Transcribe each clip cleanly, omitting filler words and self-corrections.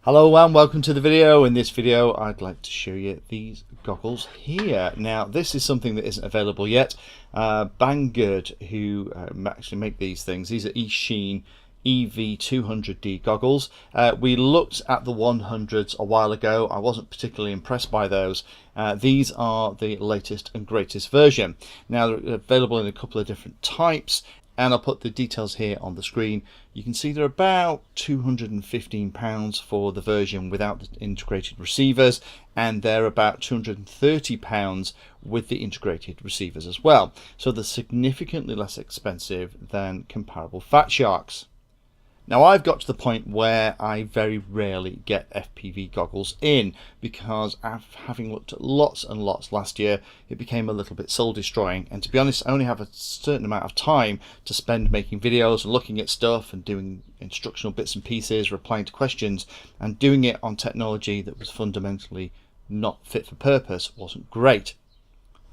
Hello and welcome to the video. In this video I'd like to show you these goggles here. Now this is something that isn't available yet. Banggood, who actually make these things, these are Eachine EV200D goggles. We looked at the 100s a while ago. I wasn't particularly impressed by those. These are the latest and greatest version. Now they're available in a couple of different types, and I'll put the details here on the screen. You can see they're about £215 for the version without the integrated receivers, and they're about £230 with the integrated receivers as well. So they're significantly less expensive than comparable Fat Sharks. Now I've got to the point where I very rarely get FPV goggles in because having looked at lots and lots last year, it became a little bit soul destroying, and to be honest I only have a certain amount of time to spend making videos and looking at stuff and doing instructional bits and pieces, replying to questions, and doing it on technology that was fundamentally not fit for purpose wasn't great.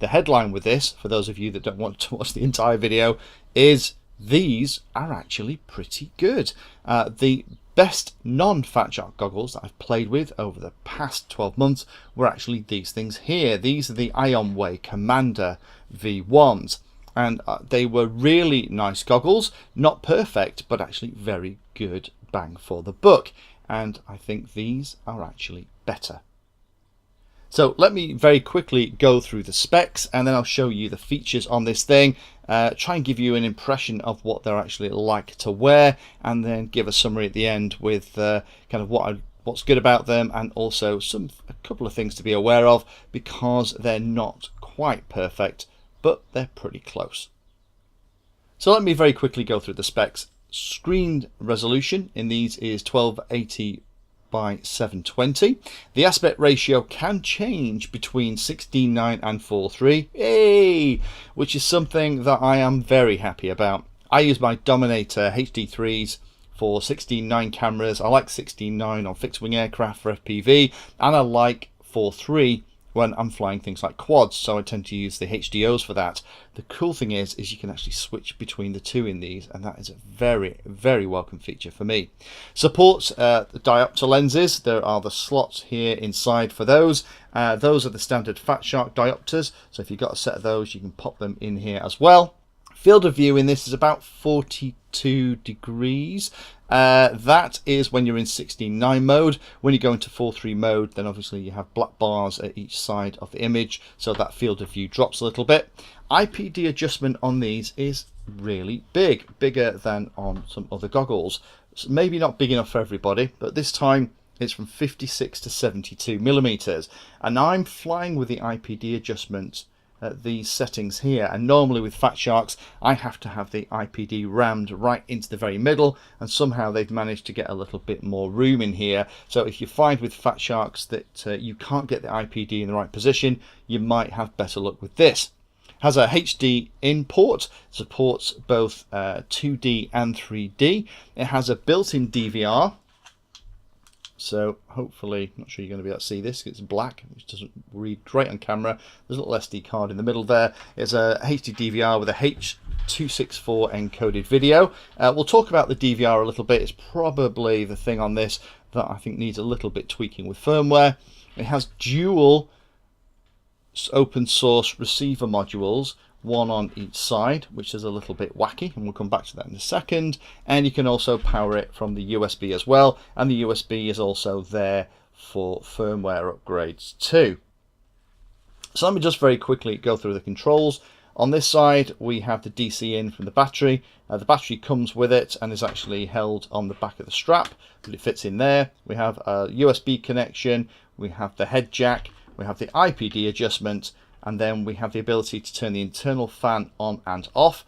The headline with this, for those of you that don't want to watch the entire video, is these are actually pretty good. The best non-Fat Shark goggles that I've played with over the past 12 months were actually these things here. These are the IonWay Commander V1s, and they were really nice goggles. Not perfect, but actually very good bang for the buck, and I think these are actually better. So let me very quickly go through the specs, and then I'll show you the features on this thing, try and give you an impression of what they're actually like to wear, and then give a summary at the end with kind of what's good about them, and also a couple of things to be aware of, because they're not quite perfect, but they're pretty close. So let me very quickly go through the specs. Screen resolution in these is 1280 by 720. The aspect ratio can change between 16:9 and 4:3, yay, which is something that I am very happy about. I use my Dominator HD3s for 16:9 cameras. I like 16:9 on fixed wing aircraft for FPV, and I like 4:3 when I'm flying things like quads, so I tend to use the HDOs for that. The cool thing is you can actually switch between the two in these, and that is a very, very welcome feature for me. Supports the Diopter Lenses. There are the slots here inside for those. Those are the standard Fat Shark diopters, so if you've got a set of those you can pop them in here as well. Field of view in this is about 42 degrees. That is when you're in 16:9 mode. When you go into 4:3 mode, then obviously you have black bars at each side of the image, so that field of view drops a little bit. Ipd adjustment on these is really big, bigger than on some other goggles. So maybe not big enough for everybody, but this time it's from 56 to 72 millimeters, and I'm flying with the Ipd adjustment at these settings here, and normally with Fat Sharks I have to have the Ipd rammed right into the very middle, and somehow they've managed to get a little bit more room in here. So if you find with Fat Sharks that you can't get the Ipd in the right position, you might have better luck with this. Has a HD input, supports both 2D and 3D. It has a built-in DVR, so hopefully, not sure you're going to be able to see this, it's black, which doesn't read great on camera. There's a little SD card in the middle there. It's a HD DVR with a H.264 encoded video. We'll talk about the DVR a little bit. It's probably the thing on this that I think needs a little bit tweaking with firmware. It has dual open source receiver modules, one on each side, which is a little bit wacky, and we'll come back to that in a second. And you can also power it from the USB as well, and the USB is also there for firmware upgrades too. So let me just very quickly go through the controls. On this side we have the DC in from the battery. The battery comes with it and is actually held on the back of the strap, but it fits in there. We have a USB connection, we have the head jack, we have the Ipd adjustment, and then we have the ability to turn the internal fan on and off.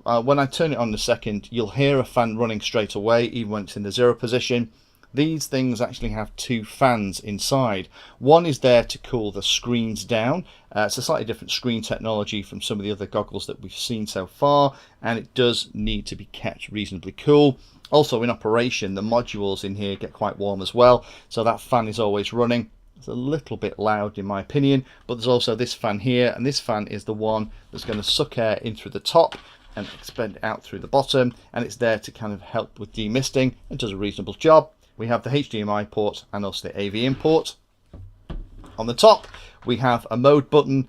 When I turn it on in a second, you'll hear a fan running straight away, even when it's in the 0 position. These things actually have two fans inside. One is there to cool the screens down. It's a slightly different screen technology from some of the other goggles that we've seen so far, and it does need to be kept reasonably cool. Also in operation, the modules in here get quite warm as well, so that fan is always running. It's a little bit loud in my opinion, but there's also this fan here, and this fan is the one that's going to suck air in through the top and expend it out through the bottom, and it's there to kind of help with demisting and does a reasonable job. we have the HDMI port and also the AV input. On the top, we have a mode button.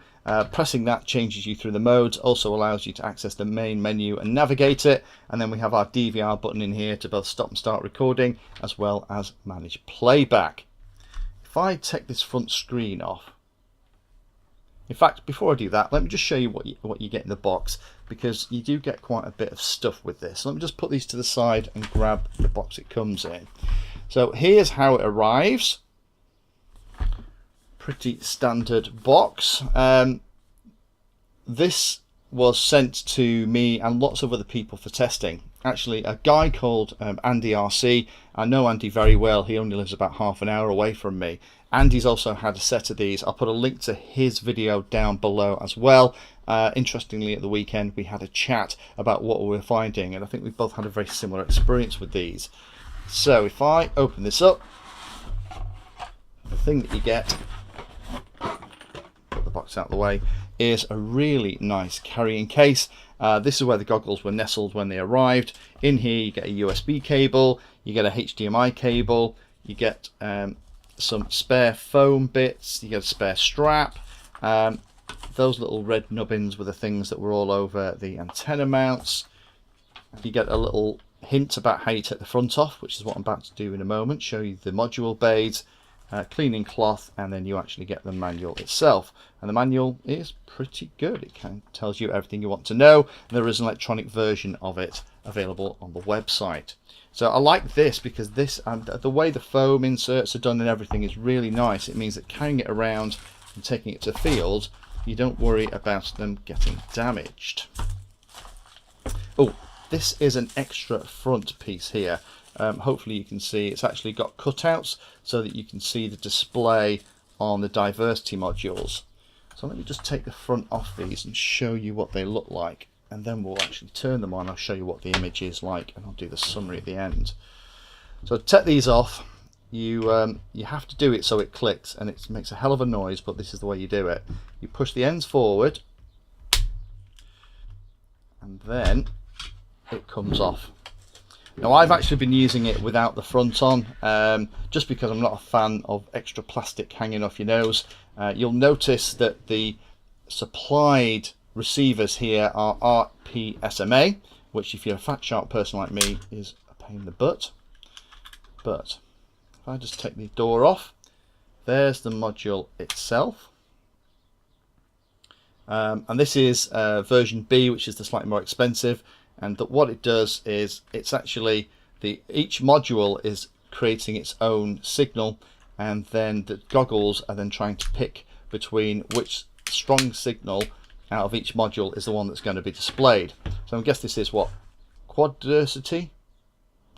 Pressing that changes you through the modes, also allows you to access the main menu and navigate it. And then we have our DVR button in here to both stop and start recording, as well as manage playback. If I take this front screen off, in fact, before I do that, let me just show you what you get in the box, because you do get quite a bit of stuff with this. Let me just put these to the side and grab the box it comes in. So here's how it arrives. Pretty standard box. This was sent to me and lots of other people for testing. Actually, a guy called Andy RC. I know Andy very well. He only lives about half an hour away from me. Andy's also had a set of these. I'll put a link to his video down below as well. Interestingly, at the weekend we had a chat about what we were finding, and I think we both had a very similar experience with these. So if I open this up, the thing that you get, put the box out of the way, is a really nice carrying case. This is where the goggles were nestled when they arrived. In here you get a USB cable, you get a HDMI cable, you get some spare foam bits, you get a spare strap. Those little red nubbins were the things that were all over the antenna mounts. You get a little hint about how you take the front off, which is what I'm about to do in a moment, show you the module bays, cleaning cloth, and then you actually get the manual itself. And the manual is pretty good. It kind of tells you everything you want to know. And there is an electronic version of it available on the website. So I like this because this, and the way the foam inserts are done and everything is really nice. It means that carrying it around and taking it to field, you don't worry about them getting damaged. Oh, this is an extra front piece here. Hopefully you can see it's actually got cutouts so that you can see the display on the diversity modules. So let me just take the front off these and show you what they look like, and then we'll actually turn them on. I'll show you what the image is like, and I'll do the summary at the end. So to take these off, you have to do it so it clicks, and it makes a hell of a noise, but this is the way you do it. You push the ends forward and then it comes off. Now I've actually been using it without the front on, just because I'm not a fan of extra plastic hanging off your nose. You'll notice that the supplied receivers here are RP-SMA, which if you're a fat sharp person like me is a pain in the butt. But if I just take the door off, there's the module itself. And this is version B, which is the slightly more expensive. And what it does is it's actually each module is creating its own signal, and then the goggles are then trying to pick between which strong signal out of each module is the one that's going to be displayed. So I guess this is what, quadversity?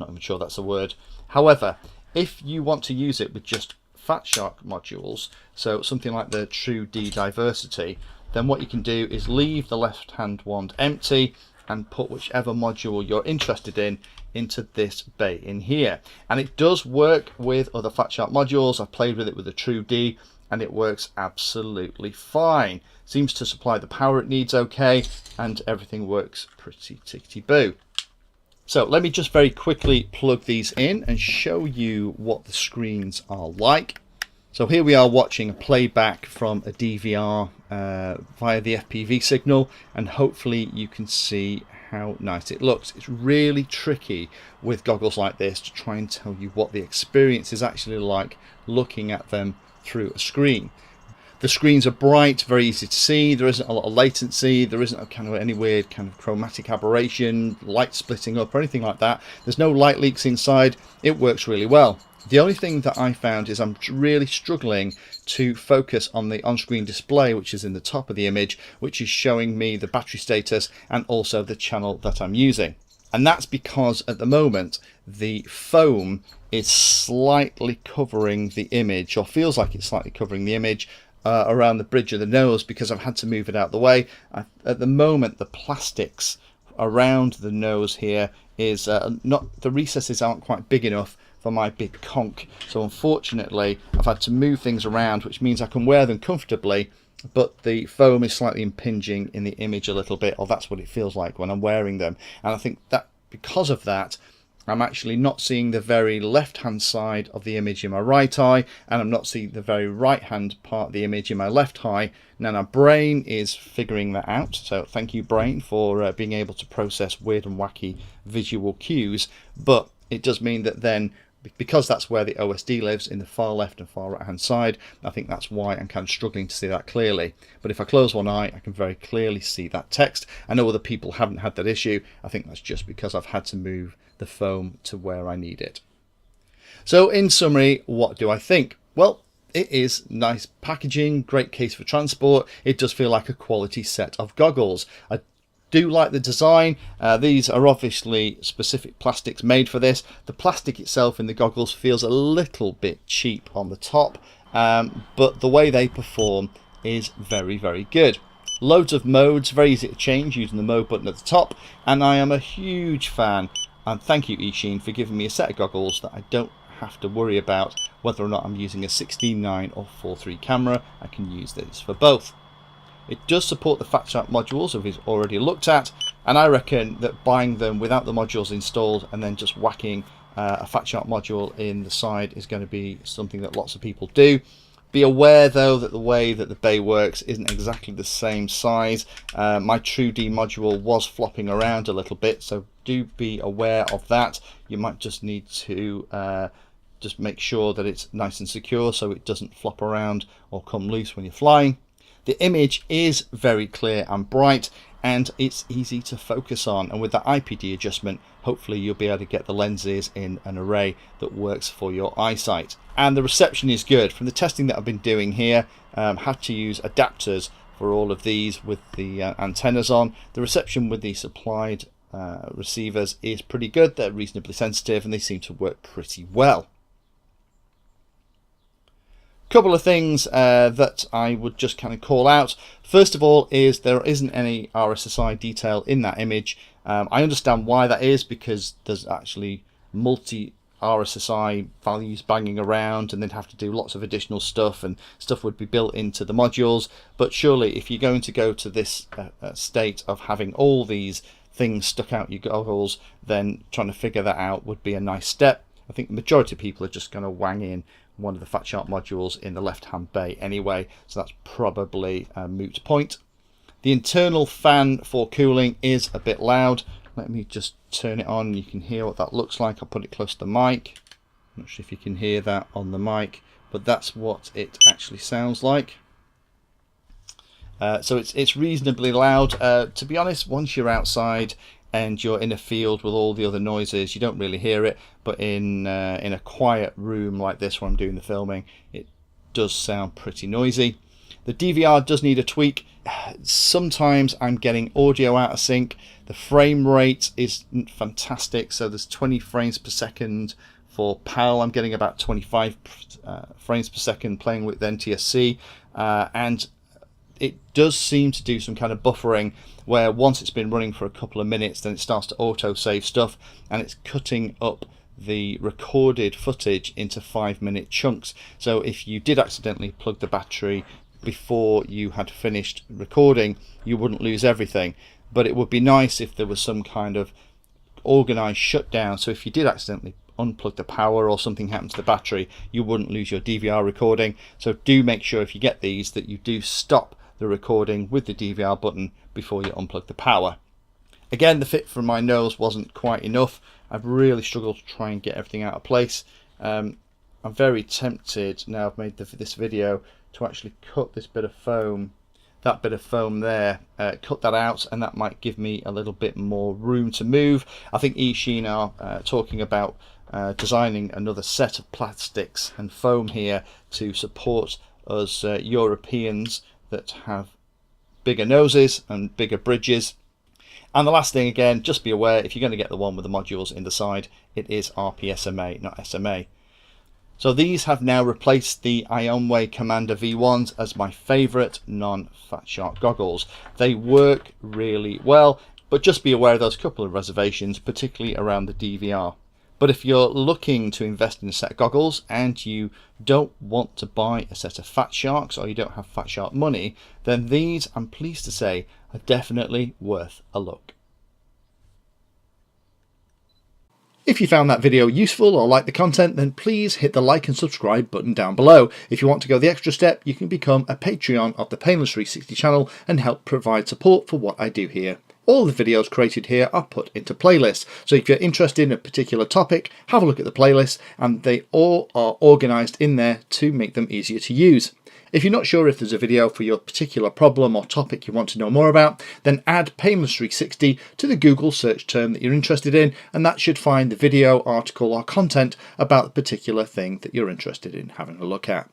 Not even sure that's a word. However, if you want to use it with just fat shark modules, so something like the True D diversity, then what you can do is leave the left hand wand empty and put whichever module you're interested in into this bay in here. And it does work with other fat shark modules. I've played with it with the True D and it works absolutely fine. Seems to supply the power it needs okay, and everything works pretty tickety-boo. So let me just very quickly plug these in and show you what the screens are like. So here we are watching a playback from a DVR via the FPV signal, and hopefully you can see how nice it looks. It's really tricky with goggles like this to try and tell you what the experience is actually like looking at them through a screen. The screens are bright, very easy to see, there isn't a lot of latency, there isn't any weird kind of chromatic aberration, light splitting up or anything like that. There's no light leaks inside. It works really well. The only thing that I found is I'm really struggling to focus on the on-screen display, which is in the top of the image, which is showing me the battery status and also the channel that I'm using. And that's because at the moment the foam is slightly covering the image, or feels like it's slightly covering the image around the bridge of the nose, because I've had to move it out of the way. At the moment the plastics around the nose here is not, the recesses aren't quite big enough for my big conch, so unfortunately I've had to move things around, which means I can wear them comfortably, but the foam is slightly impinging in the image a little bit, or that's what it feels like when I'm wearing them. And I think that because of that, I'm actually not seeing the very left hand side of the image in my right eye, and I'm not seeing the very right hand part of the image in my left eye. Now my brain is figuring that out, so thank you brain for being able to process weird and wacky visual cues, but it does mean that then, because that's where the OSD lives, in the far left and far right hand side, I think that's why I'm kind of struggling to see that clearly. But if I close one eye, I can very clearly see that text. I know other people haven't had that issue. I think that's just because I've had to move the foam to where I need it. So in summary, what do I think? Well, it is nice packaging, great case for transport. It does feel like a quality set of goggles. I do like the design. These are obviously specific plastics made for this. The plastic itself in the goggles feels a little bit cheap on the top, but the way they perform is very, very good. Loads of modes, very easy to change using the mode button at the top, and I am a huge fan, and thank you Eachine for giving me a set of goggles that I don't have to worry about whether or not I'm using a 16:9 or 4:3 camera. I can use this for both. It does support the fat shark modules that we've already looked at, and I reckon that buying them without the modules installed and then just whacking a fat shark module in the side is going to be something that lots of people do. Be aware though that the way that the bay works isn't exactly the same size. My TrueD module was flopping around a little bit, so do be aware of that. You might just need to just make sure that it's nice and secure so it doesn't flop around or come loose when you're flying. The image is very clear and bright, and it's easy to focus on, and with the Ipd adjustment hopefully you'll be able to get the lenses in an array that works for your eyesight. And the reception is good. From the testing that I've been doing here, had to use adapters for all of these with the antennas on. The reception with the supplied receivers is pretty good. They're reasonably sensitive and they seem to work pretty well. Couple of things that I would just kind of call out. First of all is there isn't any RSSI detail in that image. I understand why that is, because there's actually multi RSSI values banging around and they'd have to do lots of additional stuff, and stuff would be built into the modules. But surely if you're going to go to this state of having all these things stuck out your goggles, then trying to figure that out would be a nice step. I think the majority of people are just going to wang in one of the fat shark modules in the left hand bay anyway, so that's probably a moot point. The internal fan for cooling is a bit loud. Let me just turn it on. You can hear what that looks like. I'll put it close to the mic. I'm not sure if you can hear that on the mic, but that's what it actually sounds like. So it's reasonably loud. To be honest, once you're outside and you're in a field with all the other noises, you don't really hear it, but in a quiet room like this where I'm doing the filming, it does sound pretty noisy. The DVR does need a tweak. Sometimes I'm getting audio out of sync. The frame rate is fantastic, so there's 20 frames per second for PAL. I'm getting about 25 frames per second playing with NTSC, and it does seem to do some kind of buffering where once it's been running for a couple of minutes, then it starts to auto save stuff, and it's cutting up the recorded footage into 5-minute chunks. So if you did accidentally plug the battery before you had finished recording, you wouldn't lose everything. But it would be nice if there was some kind of organized shutdown, so if you did accidentally unplug the power or something happened to the battery, you wouldn't lose your DVR recording. So do make sure if you get these that you do stop the recording with the DVR button before you unplug the power. Again, the fit from my nose wasn't quite enough. I've really struggled to try and get everything out of place. I'm very tempted, now I've made this video, to actually cut this bit of foam, that bit of foam there, cut that out, and that might give me a little bit more room to move. I think Eachine are talking about designing another set of plastics and foam here to support us Europeans that have bigger noses and bigger bridges. And the last thing, again, just be aware, if you're going to get the one with the modules in the side, it is RP-SMA, not SMA. So these have now replaced the Ionway Commander V1s as my favourite non-Fat Shark goggles. They work really well, but just be aware of those couple of reservations, particularly around the DVR. But if you're looking to invest in a set of goggles and you don't want to buy a set of Fat Sharks, or you don't have Fat Shark money, then these, I'm pleased to say, are definitely worth a look. If you found that video useful or like the content, then please hit the like and subscribe button down below. If you want to go the extra step, you can become a Patreon of the Painless 360 channel and help provide support for what I do here. All the videos created here are put into playlists, so if you're interested in a particular topic, have a look at the playlist, and they all are organised in there to make them easier to use. If you're not sure if there's a video for your particular problem or topic you want to know more about, then add Painless 360 to the Google search term that you're interested in, and that should find the video, article or content about the particular thing that you're interested in having a look at.